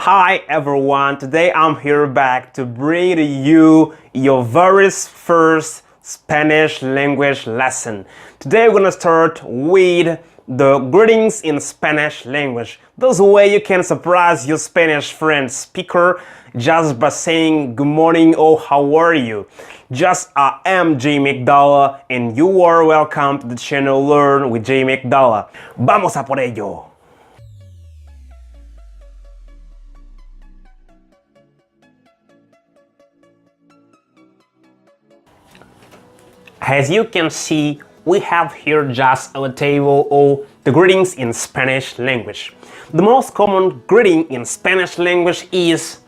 Hi everyone, today I'm here back to bring to you your very first Spanish language lesson. Today we're gonna start with the greetings in Spanish language. This way you can surprise your Spanish friend speaker just by saying good morning or how are you. I am Jay McDowell and you are welcome to the channel Learn with Jay McDowell. Vamos a por ello. As you can see, we have here just a table of the greetings in Spanish language. The most common greeting in Spanish language is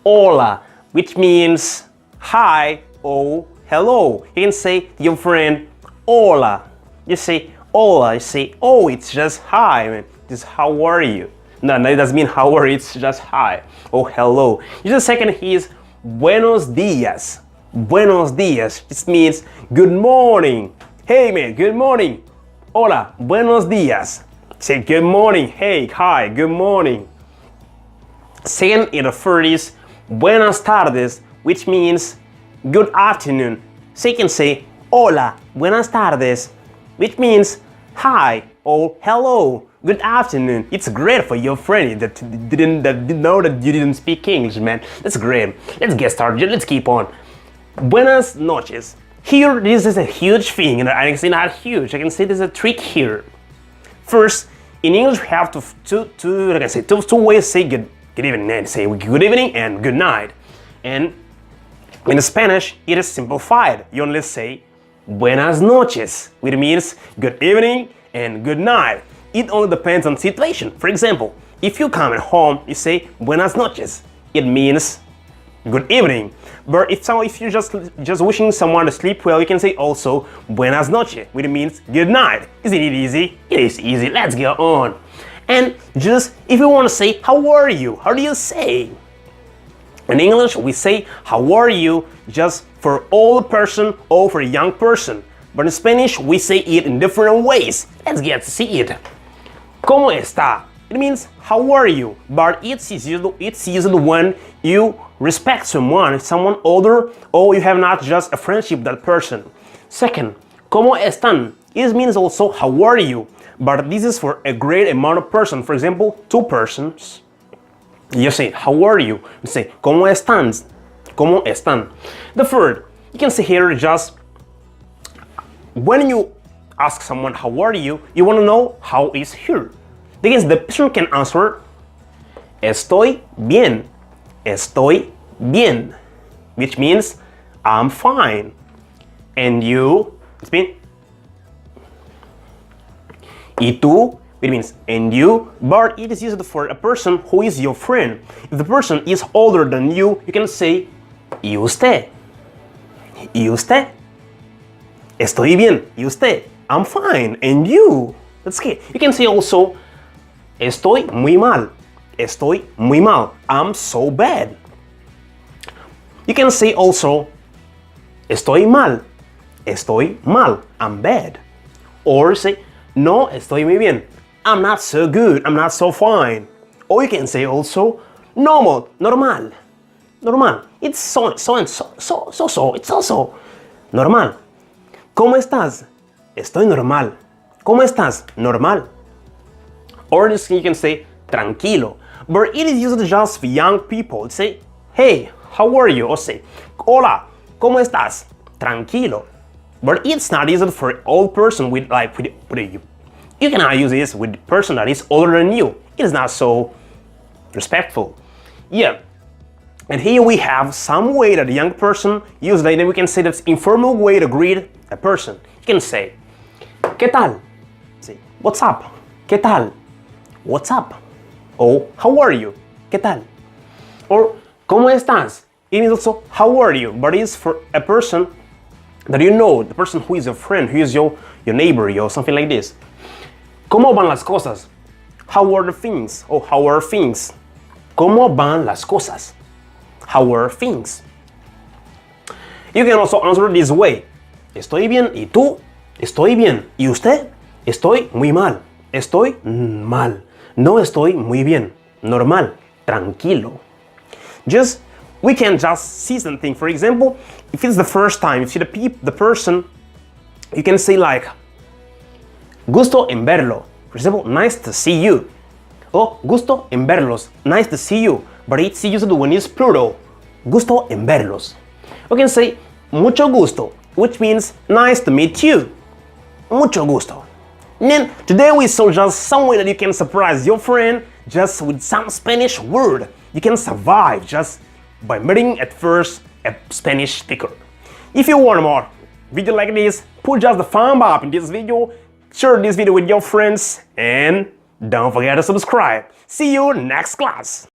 hola, which means hi or hello. You can say to your friend hola. You say hola, you say oh, it's just hi, man. Just how are you? No, it doesn't mean how are you, it's just hi or hello. The second is buenos días. Buenos días. This means good morning. Hey man, good morning. Hola, buenos días. Say good morning. Hey, hi, good morning. Second, in the third is buenas tardes, which means good afternoon. So you can say hola, buenas tardes, which means hi or hello, good afternoon. It's great for your friend that didn't know that you didn't speak English, man. That's great. Let's get started. Let's keep on. Buenas noches. Here, this is a huge thing, and I can say not huge. I can say there's a trick here. First, in English, we have two ways to say good evening. And say good evening and good night. And in Spanish, it is simplified. You only say buenas noches, which means good evening and good night. It only depends on situation. For example, if you come at home, you say buenas noches. It means good evening. But if you're just wishing someone to sleep well, you can say also buenas noches, which means good night. Isn't it easy? It is easy. Let's go on. And just if you want to say how are you, how do you say? In English, we say how are you just for old person or for a young person. But in Spanish, we say it in different ways. Let's get to see it. ¿Cómo está? It means how are you, but it's used when you respect someone older, or you have not just a friendship with that person. Second, ¿cómo están? It means also how are you, but this is for a great amount of person. For example, two persons. You say how are you? You say ¿cómo están? ¿Cómo están? The third, you can say here just when you ask someone how are you, you want to know how is here. Because the person can answer estoy bien, estoy bien, which means I'm fine. And you, it's mean y tú, which means and you, but it is used for a person who is your friend. If the person is older than you can say y usted, y usted, estoy bien, y usted, I'm fine, and you. That's okay. You can say also estoy muy mal. Estoy muy mal. I'm so bad. You can say also estoy mal. Estoy mal. I'm bad. Or say no, estoy muy bien. I'm not so good. I'm not so fine. Or you can say also normal. Normal. Normal. It's so. It's also normal. ¿Cómo estás? Estoy normal. ¿Cómo estás? Normal. Or you can say tranquilo, but it is used just for young people. Say, hey, how are you? Or say, hola, ¿cómo estás? Tranquilo. But it's not used for old person with you. You cannot use this with a person that is older than you. It is not so respectful. Yeah. And here we have some way that a young person uses, and we can say that's informal way to greet a person. You can say, ¿qué tal? Say, what's up? ¿Qué tal? What's up? Oh, how are you? ¿Qué tal? Or ¿cómo estás? It is also how are you, but it's for a person that you know, the person who is your friend, who is your neighbor, or something like this. ¿Cómo van las cosas? How are the things? Oh, how are things? ¿Cómo van las cosas? How are things? You can also answer this way. Estoy bien, ¿y tú? Estoy bien, ¿y usted? Estoy muy mal. Estoy mal. No estoy muy bien. Normal. tranquilo. We can just see something. For example, if it's the first time you see the person, you can say like, gusto en verlo. For example, nice to see you. Or gusto en verlos, nice to see you. But it's used when it's plural. Gusto en verlos. We can say mucho gusto, which means nice to meet you. Mucho gusto. And then today we saw just some way that you can surprise your friend just with some Spanish word. You can survive just by meeting at first a Spanish speaker. If you want more video like this, put just the thumb up in this video, share this video with your friends, and don't forget to subscribe. See you next class.